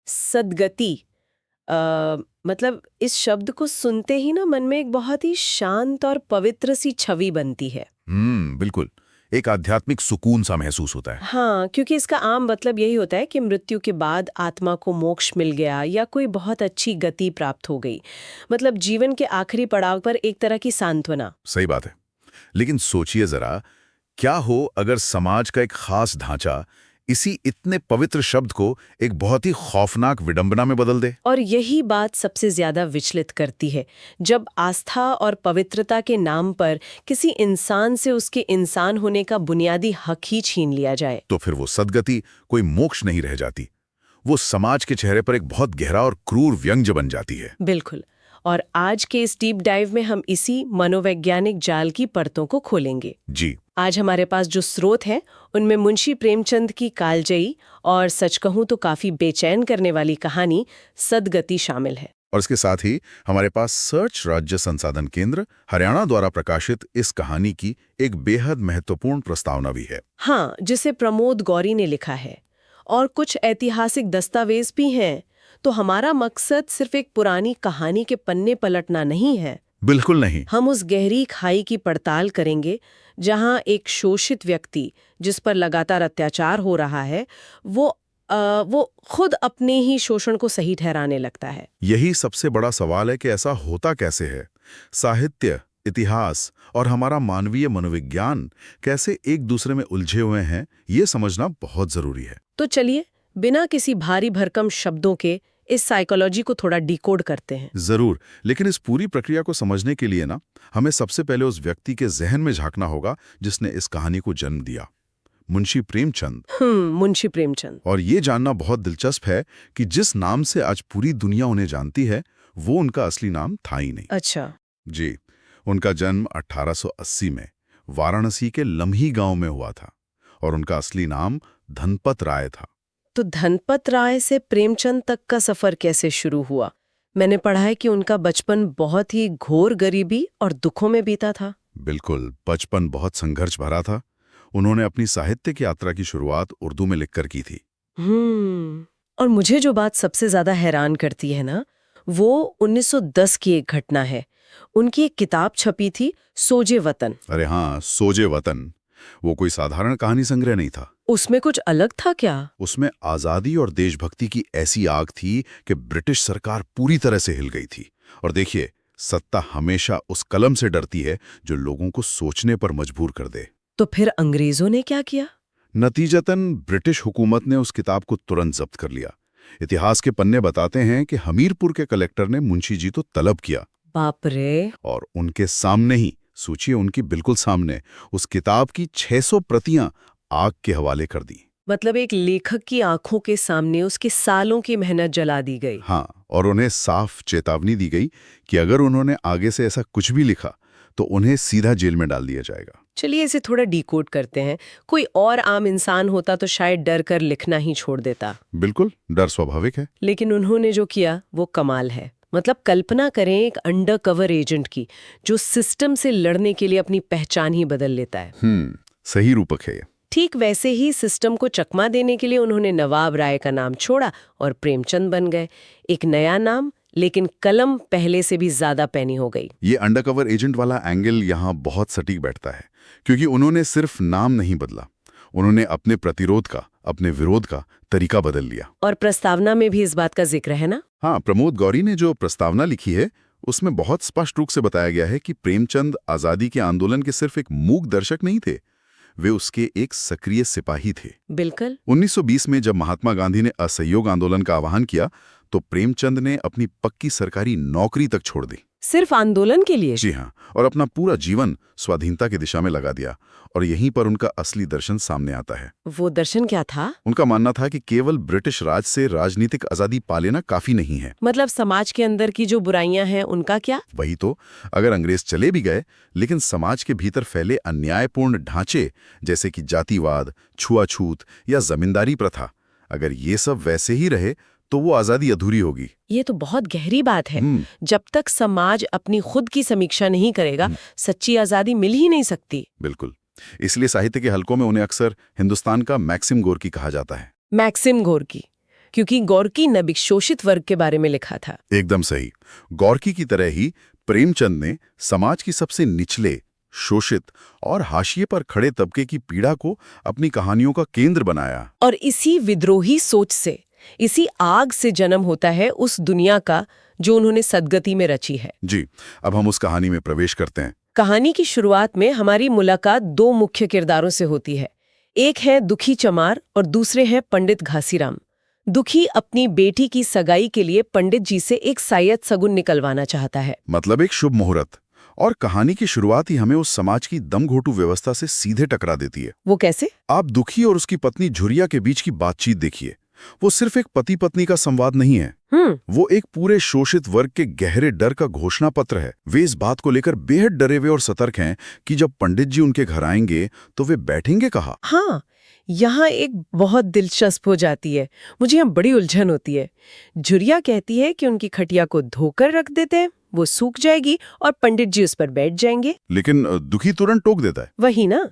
सद्गति। मतलब इस शब्द को सुनते ही ना मन में एक बहुत ही शांत और पवित्र सी छवि बनती है। बिल्कुल। एक आध्यात्मिक सुकून सा महसूस होता है। हाँ, क्योंकि इसका आम मतलब यही होता है कि मृत्यु के बाद आत्मा को मोक्ष मिल गया या कोई बहुत अच्छी गति प्राप्त हो गई। मतलब जीवन के आखिरी पड़ाव पर एक तरह की सांत्वना। सही बात है। लेकिन सोचिए जरा, क्या हो अगर समाज का एक खास ढांचा इसी इतने पवित्र शब्द को एक बहुत ही खौफनाक विडंबना में बदल दे। और यही बात सबसे ज्यादा विचलित करती है, जब आस्था और पवित्रता के नाम पर किसी इंसान से उसके इंसान होने का बुनियादी हक ही छीन लिया जाए। तो फिर वो सद्गति कोई मोक्ष नहीं रह जाती, वो समाज के चेहरे पर एक बहुत गहरा और क्रूर व्यंग्य बन जाती है। बिल्कुल। और आज के इस डीप डाइव में हम इसी मनोवैज्ञानिक जाल की परतों को खोलेंगे। जी। आज हमारे पास जो स्रोत हैं उनमें मुंशी प्रेमचंद की कालजयी और सच कहूं तो काफी बेचैन करने वाली कहानी सद्गति शामिल है। और इसके साथ ही हमारे पास सर्च राज्य संसाधन केंद्र हरियाणा द्वारा प्रकाशित इस कहानी की एक बेहद महत्वपूर्ण प्रस्तावना भी है। हाँ, जिसे प्रमोद गौरी ने लिखा है। और कुछ ऐतिहासिक दस्तावेज भी हैं। तो हमारा मकसद सिर्फ एक पुरानी कहानी के पन्ने पलटना नहीं है। बिल्कुल नहीं। हम उस गहरी खाई की पड़ताल करेंगे जहां एक शोषित व्यक्ति जिस पर लगातार अत्याचार हो रहा है वो खुद अपने ही शोषण को सही ठहराने लगता है। यही सबसे बड़ा सवाल है कि ऐसा होता कैसे है। साहित्य, इतिहास और हमारा मानवीय मनोविज्ञान कैसे एक दूसरे में उलझे हुए हैं, ये समझना बहुत जरूरी है। तो चलिए बिना किसी भारी भरकम शब्दों के इस साइकोलॉजी को थोड़ा डिकोड करते हैं। जरूर। लेकिन इस पूरी प्रक्रिया को समझने के लिए ना हमें सबसे पहले उस व्यक्ति के जहन में झांकना होगा जिसने इस कहानी को जन्म दिया, मुंशी प्रेमचंद। मुंशी प्रेमचंद। और ये जानना बहुत दिलचस्प है कि जिस नाम से आज पूरी दुनिया उन्हें जानती है, वो उनका असली नाम था ही नहीं। अच्छा। जी। उनका जन्म 1880 में वाराणसी के लम्ही गांव में हुआ था और उनका असली नाम धनपत राय था। तो धनपत राय से प्रेमचंद तक का सफर कैसे शुरू हुआ? मैंने पढ़ा है कि उनका बचपन बहुत ही घोर गरीबी और दुखों में बीता था। बिल्कुल, बचपन बहुत संघर्ष भरा था। उन्होंने अपनी साहित्यिक यात्रा की शुरुआत उर्दू में लिखकर की थी। और मुझे जो बात सबसे ज्यादा हैरान करती है ना, वो 1910 की एक घटना है। उनकी एक किताब छपी थी, सोजे वतन। अरे हाँ, सोजे वतन। वो कोई साधारण कहानी संग्रह नहीं था। उसमें कुछ अलग था क्या? उसमें आजादी और देशभक्ति की ऐसी आग थी कि ब्रिटिश सरकार पूरी तरह से हिल गई थी। और देखिए, सत्ता हमेशा उस कलम से डरती है जो लोगों को सोचने पर मजबूर कर दे। तो फिर अंग्रेजों ने क्या किया? नतीजतन ब्रिटिश हुकूमत ने उस किताब को तुरंत जब्त कर लिया। इतिहास के पन्ने बताते हैं कि हमीरपुर के कलेक्टर ने मुंशी जी को तलब किया। बाप रे। और उनके सामने ही, सोचिए उनकी बिल्कुल सामने, उस किताब की 600 प्रतियां आग के हवाले कर दी। मतलब एक लेखक की आंखों के सामने उसकी सालों की मेहनत जला दी गई। हाँ, और उन्हें साफ चेतावनी दी गई कि अगर उन्होंने आगे से ऐसा कुछ भी लिखा तो उन्हें सीधा जेल में डाल दिया जाएगा। चलिए इसे थोड़ा डिकोड करते हैं। कोई और आम इंसान होता तो शायद डर कर लिखना ही छोड़ देता। बिल्कुल, डर स्वाभाविक है। लेकिन उन्होंने जो किया वो कमाल है। मतलब कल्पना करें एक अंडरकवर एजेंट की जो सिस्टम से लड़ने के लिए अपनी पहचान ही बदल लेता है। सही रूपक है ये। ठीक वैसे ही सिस्टम को चकमा देने के लिए उन्होंने नवाब राय का नाम छोड़ा और प्रेमचंद बन गए। एक नया नाम, लेकिन कलम पहले से भी ज्यादा पैनी हो गई। ये अंडरकवर एजेंट वाला एंगल यहाँ बहुत सटीक बैठता है, क्योंकि उन्होंने सिर्फ नाम नहीं बदला, उन्होंने अपने प्रतिरोध का, अपने विरोध का तरीका बदल लिया। और प्रस्तावना में भी इस बात का जिक्र है ना? हाँ, प्रमोद गौरी ने जो प्रस्तावना लिखी है उसमें बहुत स्पष्ट रूप से बताया गया है कि प्रेमचंद आजादी के आंदोलन के सिर्फ एक मूक दर्शक नहीं थे, वे उसके एक सक्रिय सिपाही थे। बिल्कुल। 1920 में जब महात्मा गांधी ने असहयोग आंदोलन का आह्वान किया तो प्रेमचंद ने अपनी पक्की सरकारी नौकरी तक छोड़ दी। सिर्फ आंदोलन के लिए? जी हाँ, और अपना पूरा जीवन स्वाधीनता की दिशा में लगा दिया। और यहीं पर उनका असली दर्शन सामने आता है। वो दर्शन क्या था? उनका मानना था कि केवल ब्रिटिश राज से राजनीतिक आजादी पा लेना काफी नहीं है। मतलब समाज के अंदर की जो बुराइयां हैं उनका क्या? वही तो, अगर अंग्रेज चले भी गए लेकिन समाज के भीतर फैले अन्यायपूर्ण ढांचे जैसे कि जातिवाद, छुआछूत या जमींदारी प्रथा, अगर ये सब वैसे ही रहे तो वो आजादी अधूरी होगी। ये तो बहुत गहरी बात है। जब तक समाज अपनी खुद की समीक्षा नहीं करेगा, सच्ची आजादी मिल ही नहीं सकती। बिल्कुल। इसलिए साहित्य के हलकों में उन्हें अक्सर हिंदुस्तान का मैक्सिम गोर्की कहा जाता है। मैक्सिम गोर्की, क्योंकि गोर्की ने भी शोषित वर्ग के बारे में लिखा था। एकदम सही। गोर्की की तरह ही प्रेमचंद ने समाज की सबसे निचले, शोषित और हाशिए पर खड़े तबके की पीड़ा को अपनी कहानियों का केंद्र बनाया। और इसी विद्रोही सोच से, इसी आग से जन्म होता है उस दुनिया का जो उन्होंने सदगति में रची है। जी, अब हम उस कहानी में प्रवेश करते हैं। कहानी की शुरुआत में हमारी मुलाकात दो मुख्य किरदारों से होती है। एक है दुखी चमार और दूसरे हैं पंडित घासीराम। दुखी अपनी बेटी की सगाई के लिए पंडित जी से एक सायत सगुन निकलवाना चाहता है, मतलब एक शुभ मुहूर्त। और कहानी की शुरुआत ही हमें उस समाज की दमघोटू व्यवस्था से सीधे टकरा देती है। वो कैसे? आप दुखी और उसकी पत्नी झुरिया के बीच की बातचीत देखिए। वो सिर्फ एक पति पत्नी का संवाद नहीं है, वो एक पूरे शोषित वर्ग के गहरे डर का घोषणा पत्र है। वे इस बात को लेकर बेहद डरे हुए और सतर्क हैं कि जब पंडित जी उनके घर आएंगे तो वे बैठेंगे कहाँ। हाँ, यहाँ एक बहुत दिलचस्प हो जाती है। मुझे यहाँ बड़ी उलझन होती है। झुरिया कहती है कि उनकी खटिया को धोकर रख देते हैं, वो सूख जाएगी और पंडित जी उस पर बैठ जाएंगे। लेकिन दुखी तुरंत टोक देता है। वही ना,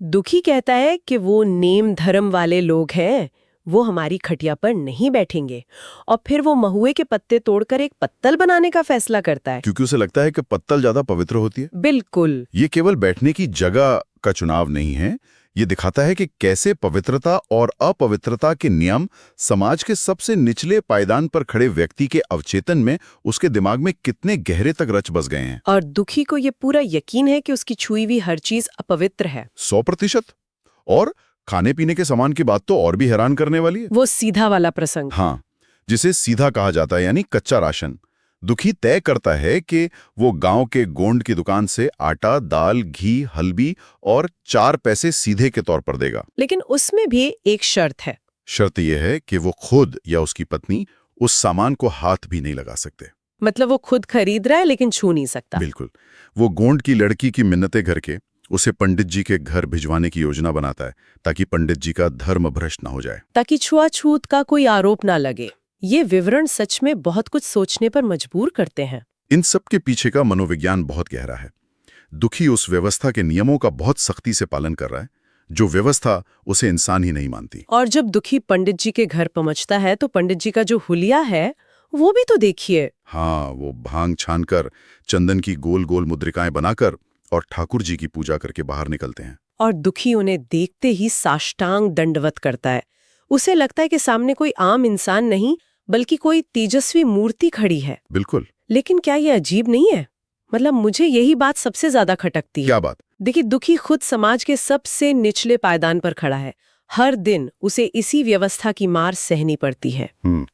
दुखी कहता है कि वो नेम धर्म वाले लोग हैं, वो हमारी खटिया पर नहीं बैठेंगे। और फिर वो महुए के पत्ते तोड़कर एक पत्तल बनाने का फैसला करता है, क्योंकि उसे लगता है कि पत्तल ज्यादा पवित्र होती है। बिल्कुल। ये केवल बैठने की जगह का चुनाव नहीं है, ये दिखाता है कि कैसे पवित्रता और अपवित्रता के नियम समाज के सबसे निचले पायदान पर खड़े व्यक्ति के अवचेतन में, उसके दिमाग में कितने गहरे तक रच बस गए हैं। और दुखी को ये पूरा यकीन है कि उसकी छुई हुई हर चीज अपवित्र है। 100%। और खाने पीने के सामान की बात तो और भी हैरान करने वाली है। वो सीधा वाला प्रसंग। हाँ, जिसे सीधा कहा जाता है, यानी कच्चा राशन। दुखी तय करता है कि वो गांव के गोंड की दुकान से आटा, दाल, घी, हल्दी और 4 पैसे सीधे के तौर पर देगा। लेकिन उसमें भी एक शर्त है। शर्त यह है कि वो खुद या उसकी पत्नी उस सामान को हाथ भी नहीं लगा सकते। मतलब वो खुद खरीद रहा है लेकिन छू नहीं सकता। बिल्कुल। वो गोंड की लड़की की मिन्नतें करके उसे पंडित जी के घर भिजवाने की योजना बनाता है, ताकि पंडित जी का धर्म भ्रष्ट न हो जाए, ताकि छुआछूत का कोई आरोप ना लगे। ये विवरण सच में बहुत कुछ सोचने पर मजबूर करते हैं। इन सब के पीछे का मनोविज्ञान बहुत गहरा है। दुखी उस व्यवस्था के नियमों का बहुत सख्ती से पालन कर रहा है, जो व्यवस्था उसे इंसान ही नहीं मानती। और जब दुखी पंडित जी के घर पहुंचता है तो पंडित जी का जो हुलिया है वो भी तो देखिए। हाँ, वो भांग छानकर, चंदन की गोल गोल मुद्रिकाएं बनाकर और ठाकुर जी की पूजा करके बाहर निकलते हैं। और दुखी उन्हें देखते ही साष्टांग दंडवत करता है। उसे लगता है कि सामने कोई आम इंसान नहीं बल्कि कोई तेजस्वी मूर्ति खड़ी है। बिल्कुल। लेकिन क्या ये अजीब नहीं है? मतलब मुझे यही बात सबसे ज्यादा खटकती है। क्या बात? देखिए, दुखी खुद समाज के सबसे निचले पायदान पर खड़ा है। हर दिन उसे इसी व्यवस्था की मार सहनी पड़ती है।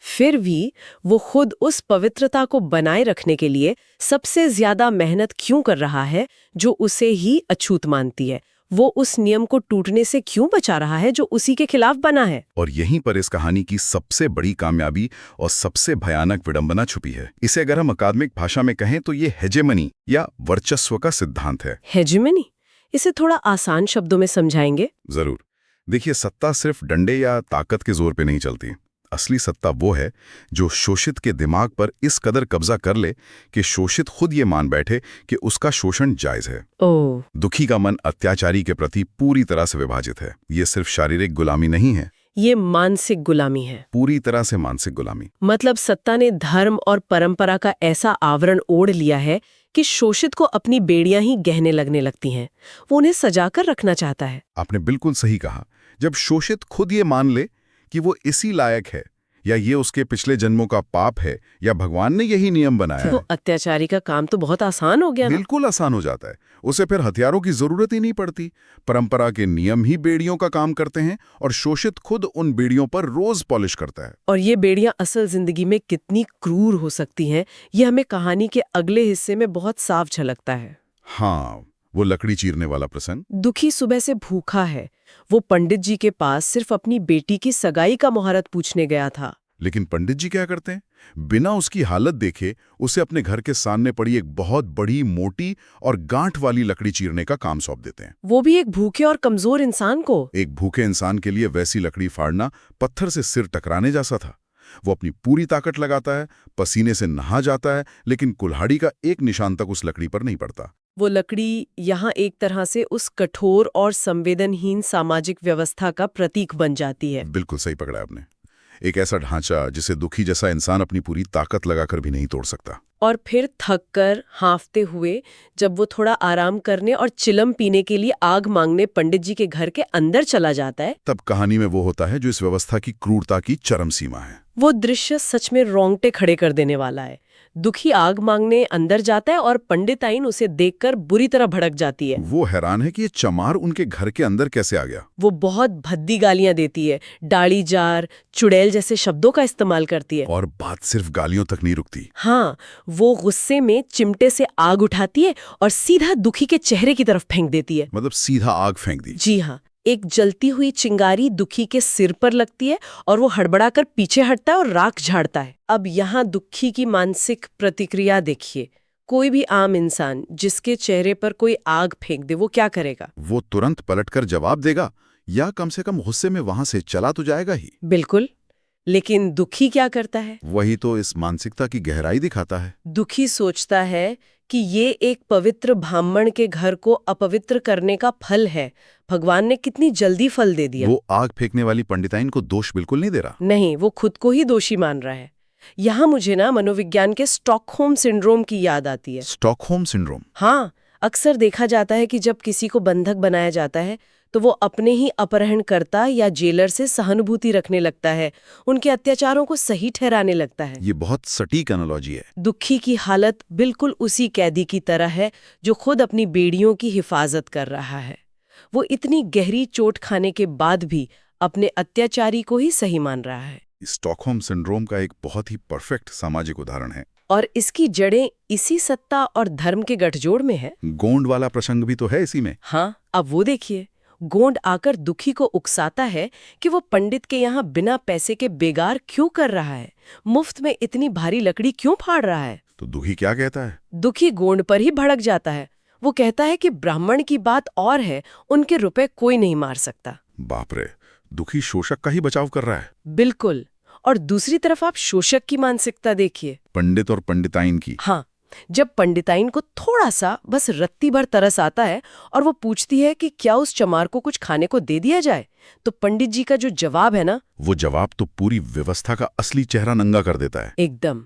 फिर भी वो खुद उस पवित्रता को बनाए रखने के लिए सबसे ज्यादा मेहनत क्यों कर रहा है जो उसे ही अछूत मानती है? वो उस नियम को टूटने से क्यों बचा रहा है जो उसी के खिलाफ बना है? और यहीं पर इस कहानी की सबसे बड़ी कामयाबी और सबसे भयानक विडंबना छुपी है। इसे अगर हम अकादमिक भाषा में कहें तो ये हेजेमनी या वर्चस्व का सिद्धांत है। हेजेमनी? इसे थोड़ा आसान शब्दों में समझाएंगे? जरूर। देखिए, सत्ता सिर्फ डंडे या ताकत के जोर पे नहीं चलती। असली सत्ता वो है जो शोषित के दिमाग पर इस कदर कब्जा कर ले कि शोषित खुद ये मान बैठे कि उसका शोषण जायज है। ओह। दुखी का मन अत्याचारी के प्रति पूरी तरह से विभाजित है। ये सिर्फ शारीरिक गुलामी नहीं है, ये मानसिक गुलामी है। पूरी तरह से मानसिक गुलामी। मतलब सत्ता ने धर्म और परंपरा का ऐसा आवरण ओढ़ लिया है कि शोषित को अपनी बेड़ियां ही गहने लगने लगती हैं। वो उन्हें सजाकर रखना चाहता है। आपने बिल्कुल सही कहा। जब शोषित खुद ये मान ले कि वो इसी लायक है, या ये उसके पिछले जन्मों का पाप है, या भगवान ने यही नियम बनाया तो है, अत्याचारी का काम तो बहुत आसान हो गया ना? बिल्कुल आसान हो जाता है। उसे फिर हथियारों की जरूरत ही नहीं पड़ती। परंपरा के नियम ही बेड़ियों का काम करते हैं और शोषित खुद उन बेड़ियों पर रोज पॉलिश करता है। और ये बेड़ियां असल जिंदगी में कितनी क्रूर हो सकती हैं, ये हमें कहानी के अगले हिस्से में बहुत साफ झलकता है। हाँ, वो लकड़ी चीरने वाला प्रसंग। दुखी सुबह से भूखा है। वो पंडित जी के पास सिर्फ अपनी बेटी की सगाई का मुहूर्त पूछने गया था। लेकिन पंडित जी क्या करते हैं? बिना उसकी हालत देखे उसे अपने घर के सामने पड़ी एक बहुत बड़ी, मोटी और गांठ वाली लकड़ी चीरने का काम सौंप देते हैं। वो भी एक भूखे और कमजोर इंसान को। एक भूखे इंसान के लिए वैसी लकड़ी फाड़ना पत्थर से सिर टकराने जैसा था। वो अपनी पूरी ताकत लगाता है, पसीने से नहा जाता है, लेकिन कुल्हाड़ी का एक निशान तक उस लकड़ी पर नहीं पड़ता। वो लकड़ी यहाँ एक तरह से उस कठोर और संवेदनहीन सामाजिक व्यवस्था का प्रतीक बन जाती है। बिल्कुल सही पकड़ा आपने। एक ऐसा ढांचा जिसे दुखी जैसा इंसान अपनी पूरी ताकत लगाकर भी नहीं तोड़ सकता। और फिर थक कर हाँफते हुए जब वो थोड़ा आराम करने और चिलम पीने के लिए आग मांगने पंडित जी के घर के अंदर चला जाता है, तब कहानी में वो होता है जो इस व्यवस्था की क्रूरता की चरम सीमा है। वो दृश्य सच में रोंगटे खड़े कर देने वाला है। दुखी आग मांगने अंदर जाता है और पंडिताइन उसे देखकर बुरी तरह भड़क जाती है। वो हैरान है कि ये चमार उनके घर के अंदर कैसे आ गया। वो बहुत भद्दी गालियां देती है, डाड़ी जार, चुड़ैल जैसे शब्दों का इस्तेमाल करती है। और बात सिर्फ गालियों तक नहीं रुकती। हाँ, वो गुस्से में चिमटे से आग उठाती है और सीधा दुखी के चेहरे की तरफ फेंक देती है। मतलब सीधा आग फेंक दी। जी हाँ, एक जलती हुई चिंगारी दुखी के सिर पर लगती है और वो हड़बड़ाकर पीछे हटता है और राख झाड़ता है। अब यहाँ दुखी की मानसिक प्रतिक्रिया देखिए। कोई भी आम इंसान जिसके चेहरे पर कोई आग फेंक दे, वो क्या करेगा? वो तुरंत पलटकर जवाब देगा या कम से कम गुस्से में वहां से चला तो जाएगा ही। बिल्कुल। लेकिन दुखी क्या करता है? वही तो इस मानसिकता की गहराई दिखाता है। दुखी सोचता है कि ये एक पवित्र ब्राह्मण के घर को अपवित्र करने का फल है। भगवान ने कितनी जल्दी फल दे दिया। वो आग फेंकने वाली पंडिताइन को दोष बिल्कुल नहीं दे रहा। नहीं, वो खुद को ही दोषी मान रहा है। यहाँ मुझे मनोविज्ञान के स्टॉकहोम सिंड्रोम की याद आती है। Stockholm syndrome? हाँ, अक्सर देखा जाता है कि जब किसी को बंधक बनाया जाता है तो वो अपने ही अपहरणकर्ता या जेलर से सहानुभूति रखने लगता है, उनके अत्याचारों को सही ठहराने लगता है। ये बहुत सटीक एनालॉजी है। दुखी की हालत बिल्कुल उसी कैदी की तरह है जो खुद अपनी बेड़ियों की हिफाजत कर रहा है। वो इतनी गहरी चोट खाने के बाद भी अपने अत्याचारी को ही सही मान रहा है। स्टॉकहोम सिंड्रोम का एक बहुत ही परफेक्ट सामाजिक उदाहरण है। और इसकी जड़ें इसी सत्ता और धर्म के गठजोड़ में है। गोंड वाला प्रसंग भी तो है इसी में। हाँ, अब वो देखिए, गोंड आकर दुखी को उकसाता है कि वो पंडित के यहाँ बिना पैसे के बेगार क्यों कर रहा है, मुफ्त में इतनी भारी लकड़ी क्यों फाड़ रहा है। तो दुखी क्या कहता है? दुखी गोंड पर ही भड़क जाता है। वो कहता है कि ब्राह्मण की बात और है, उनके रुपए कोई नहीं मार सकता। बाप रे, दुखी शोषक का ही बचाव कर रहा है। बिल्कुल। और दूसरी तरफ आप शोषक की मानसिकता देखिए, पंडित और पंडिताइन की। हाँ, जब पंडिताइन को थोड़ा सा बस रत्ती भर तरस आता है और वो पूछती है कि क्या उस चमार को कुछ खाने को दे दिया जाए, तो पंडित जी का जो जवाब है वो जवाब तो पूरी व्यवस्था का असली चेहरा नंगा कर देता है। एकदम।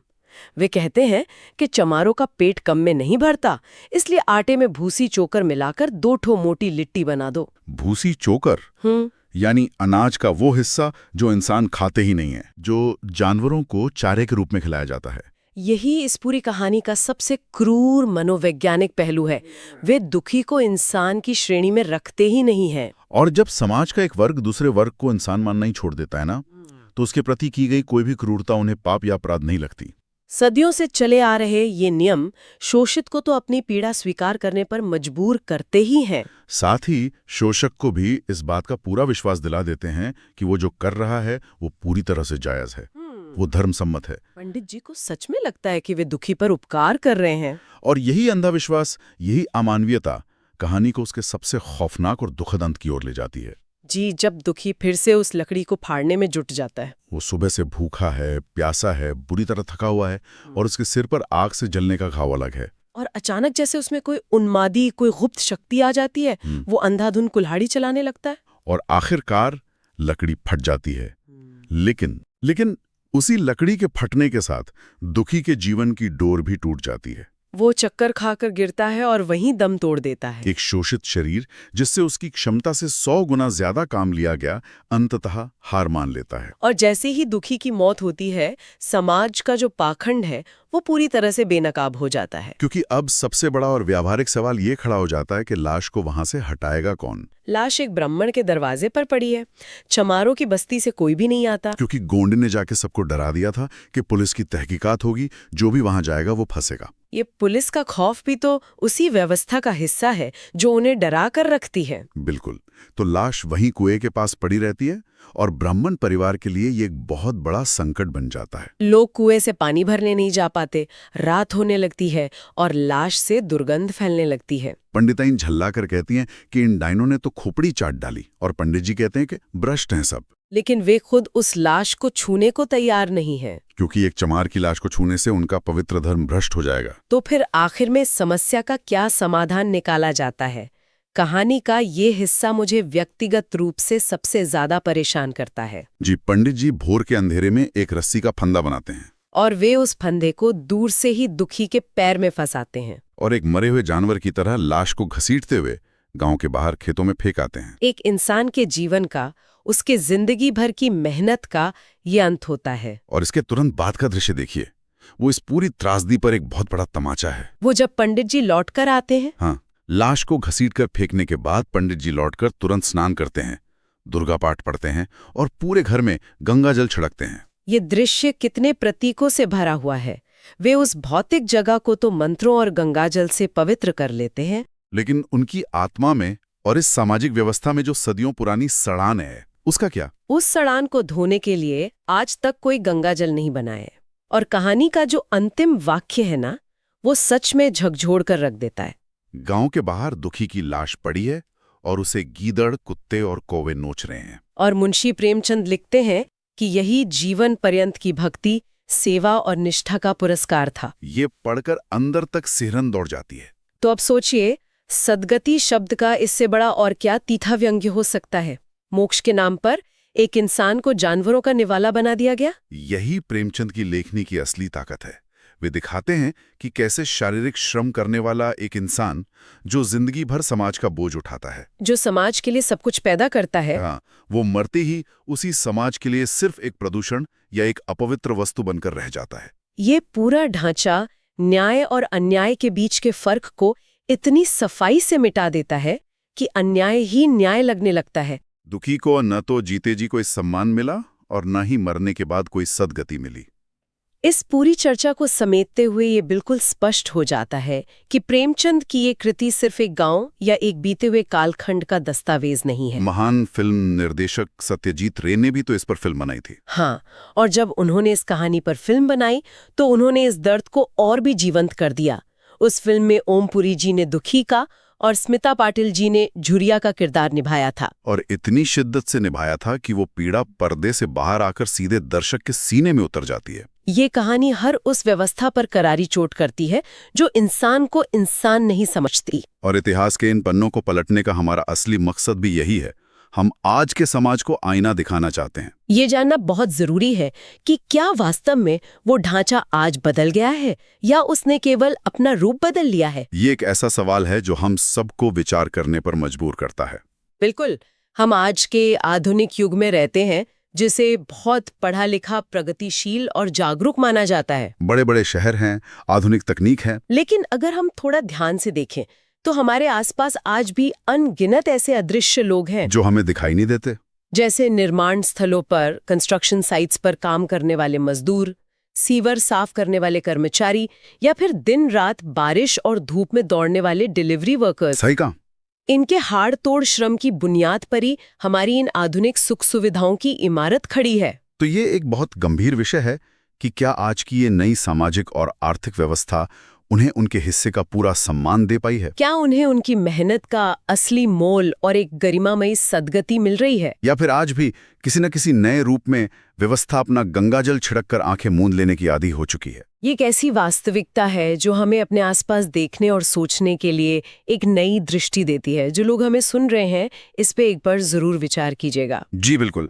वे कहते हैं कि चमारों का पेट कम में नहीं भरता, इसलिए आटे में भूसी चोकर मिलाकर 2 ठो मोटी लिट्टी बना दो। भूसी चोकर? यानी अनाज का वो हिस्सा जो इंसान खाते ही नहीं है, जो जानवरों को चारे के रूप में खिलाया जाता है। यही इस पूरी कहानी का सबसे क्रूर मनोवैज्ञानिक पहलू है। वे दुखी को इंसान की श्रेणी में रखते ही नहीं हैं। और जब समाज का एक वर्ग दूसरे वर्ग को इंसान मानना ही छोड़ देता है ना, तो उसके प्रति की गई कोई भी क्रूरता उन्हें पाप या अपराध नहीं लगती। सदियों से चले आ रहे ये नियम शोषित को तो अपनी पीड़ा स्वीकार करने पर मजबूर करते ही हैं। साथ ही शोषक को भी इस बात का पूरा विश्वास दिला देते हैं कि वो जो कर रहा है वो पूरी तरह से जायज है, वो धर्म सम्मत है। पंडित जी को सच में लगता है कि वे दुखी पर उपकार कर रहे हैं। और यही अंधविश्वास, यही अमानवीयता कहानी को उसके सबसे खौफनाक और दुखद अंत की ओर ले जाती है। जी, जब दुखी फिर से उस लकड़ी को फाड़ने में जुट जाता है। वो सुबह से भूखा है, प्यासा है, बुरी तरह थका हुआ है और उसके सिर पर आग से जलने का घाव अलग है। और अचानक जैसे उसमें कोई उन्मादी, कोई गुप्त शक्ति आ जाती है, वो अंधाधुन कुल्हाड़ी चलाने लगता है और आखिरकार लकड़ी फट जाती है। लेकिन उसी लकड़ी के फटने के साथ दुखी के जीवन की डोर भी टूट जाती है। वो चक्कर खाकर गिरता है और वहीं दम तोड़ देता है। एक शोषित शरीर जिससे उसकी क्षमता से 100 गुना ज्यादा काम लिया गया, अंततः हार मान लेता है। और जैसे ही दुखी की मौत होती है, समाज का जो पाखंड है वो पूरी तरह से बेनकाब हो जाता है। क्योंकि अब सबसे बड़ा और व्यावहारिक सवाल ये खड़ा हो जाता है कि लाश को वहां से हटाएगा कौन। लाश एक ब्राह्मण के दरवाजे पर पड़ी है, चमारों की बस्ती से कोई भी नहीं आता। क्योंकि गोंड ने जाके सबको डरा दिया था कि पुलिस की तहकीकात होगी, जो भी वहां जाएगा वो फंसेगा। ये पुलिस का खौफ भी तो उसी व्यवस्था का हिस्सा है जो उन्हें डरा कर रखती है। बिल्कुल। तो लाश वहीं कुएं के पास पड़ी रहती है और ब्राह्मण परिवार के लिए ये एक बहुत बड़ा संकट बन जाता है। लोग कुएं से पानी भरने नहीं जा पाते, रात होने लगती है और लाश से दुर्गंध फैलने लगती है। पंडिताइन झल्ला कर कहती हैं कि इन डाइनों ने तो खोपड़ी चाट डाली, और पंडित जी कहते हैं कि भ्रष्ट हैं सब। लेकिन वे खुद उस लाश को छूने को तैयार नहीं है, क्योंकि एक चमार की लाश को छूने से उनका पवित्र धर्म भ्रष्ट हो जाएगा। तो फिर आखिर में समस्या का क्या समाधान निकाला जाता है? कहानी का ये हिस्सा मुझे व्यक्तिगत रूप से सबसे ज्यादा परेशान करता है। जी, पंडित जी भोर के अंधेरे में एक रस्सी का फंदा बनाते हैं और वे उस फंदे को दूर से ही दुखी के पैर में फंसाते हैं। और एक मरे हुए जानवर की तरह लाश को घसीटते हुए गांव के बाहर खेतों में फेंक आते हैं। एक इंसान के जीवन का, उसके जिंदगी भर की मेहनत का ये अंत होता है। और इसके तुरंत बाद का दृश्य देखिए, वो इस पूरी त्रासदी पर एक बहुत बड़ा तमाचा है। वो जब पंडित जी लौटकर आते हैं, हाँ, लाश को घसीटकर फेंकने के बाद पंडित जी लौटकर तुरंत स्नान करते हैं, दुर्गा पाठ पढ़ते हैं और पूरे घर में गंगा जल छिड़कते हैं। ये दृश्य कितने प्रतीकों से भरा हुआ है। वे उस भौतिक जगह को तो मंत्रों और गंगाजल से पवित्र कर लेते हैं, लेकिन उनकी आत्मा में और इस सामाजिक व्यवस्था में जो सदियों पुरानी सड़ान है, उसका क्या? उस सड़ान को धोने के लिए आज तक कोई गंगाजल नहीं बना है। और कहानी का जो अंतिम वाक्य है ना, वो सच में झकझोर कर रख देता है। गांव के बाहर दुखी की लाश पड़ी है और उसे गीदड़, कुत्ते और कौवे नोच रहे हैं। और मुंशी प्रेमचंद लिखते हैं कि यही जीवन पर्यंत की भक्ति, सेवा और निष्ठा का पुरस्कार था। ये पढ़कर अंदर तक सिहरन दौड़ जाती है। तो अब सोचिए, सद्गति शब्द का इससे बड़ा और क्या तीखा व्यंग्य हो सकता है। मोक्ष के नाम पर एक इंसान को जानवरों का निवाला बना दिया गया। यही प्रेमचंद की लेखनी की असली ताकत है। वे दिखाते हैं कि कैसे शारीरिक श्रम करने वाला एक इंसान जो जिंदगी भर समाज का बोझ उठाता है, जो समाज के लिए सब कुछ पैदा करता है, हाँ, वो मरते ही उसी समाज के लिए सिर्फ एक प्रदूषण या एक अपवित्र वस्तु बनकर रह जाता है। ये पूरा ढांचा न्याय और अन्याय के बीच के फर्क को इतनी सफाई से मिटा देता है कि अन्याय ही न्याय लगने लगता है। दुखी को न तो जीते जी कोई सम्मान मिला और न ही मरने के बाद कोई सद्गति मिली। इस पूरी चर्चा को समेटते हुए ये बिल्कुल स्पष्ट हो जाता है कि प्रेमचंद की ये कृति सिर्फ एक गांव या एक बीते हुए कालखंड का दस्तावेज नहीं है। महान फिल्म निर्देशक सत्यजीत रे ने भी तो इस पर फिल्म बनाई थी। हाँ, और जब उन्होंने इस कहानी पर फिल्म बनाई तो उन्होंने इस दर्द को और भी जीवंत कर दिया। उस फिल्म में ओमपुरी जी ने दुखी का और स्मिता पाटिल जी ने झुरिया का किरदार निभाया था। और इतनी शिद्दत से निभाया था कि वो पीड़ा पर्दे से बाहर आकर सीधे दर्शक के सीने में उतर जाती है। ये कहानी हर उस व्यवस्था पर करारी चोट करती है जो इंसान को इंसान नहीं समझती। और इतिहास के इन पन्नों को पलटने का हमारा असली मकसद भी यही है। हम आज के समाज को आईना दिखाना चाहते हैं। ये जानना बहुत जरूरी है कि क्या वास्तव में वो ढांचा आज बदल गया है या उसने केवल अपना रूप बदल लिया है। ये एक ऐसा सवाल है जो हम सबको विचार करने पर मजबूर करता है। बिल्कुल, हम आज के आधुनिक युग में रहते हैं जिसे बहुत पढ़ा लिखा, प्रगतिशील और जागरूक माना जाता है। बड़े बड़े शहर हैं, आधुनिक तकनीक है, लेकिन अगर हम थोड़ा ध्यान से देखें तो हमारे आसपास आज भी अनगिनत ऐसे अदृश्य लोग हैं जो हमें दिखाई नहीं देते। जैसे निर्माण स्थलों पर, कंस्ट्रक्शन साइट्स पर काम करने वाले मजदूर, सीवर साफ करने वाले कर्मचारी या फिर दिन रात बारिश और धूप में दौड़ने वाले डिलीवरी वर्कर्स। सही कहा। इनके हाड़ तोड़ श्रम की बुनियाद पर ही हमारी इन आधुनिक सुख सुविधाओं की इमारत खड़ी है। तो ये एक बहुत गंभीर विषय है कि क्या आज की ये नई सामाजिक और आर्थिक व्यवस्था उन्हें उनके हिस्से का पूरा सम्मान दे पाई है? क्या उन्हें उनकी मेहनत का असली मोल और एक गरिमामयी सद्गति मिल रही है? या फिर आज भी किसी न किसी नए रूप में व्यवस्था अपना गंगाजल छिड़क कर आंखें मूंद लेने की आदी हो चुकी है? ये एक ऐसी वास्तविकता है जो हमें अपने आसपास देखने और सोचने के लिए एक नई दृष्टि देती है। जो लोग हमें सुन रहे हैं, इस पे एक बार जरूर विचार कीजिएगा। जी बिल्कुल।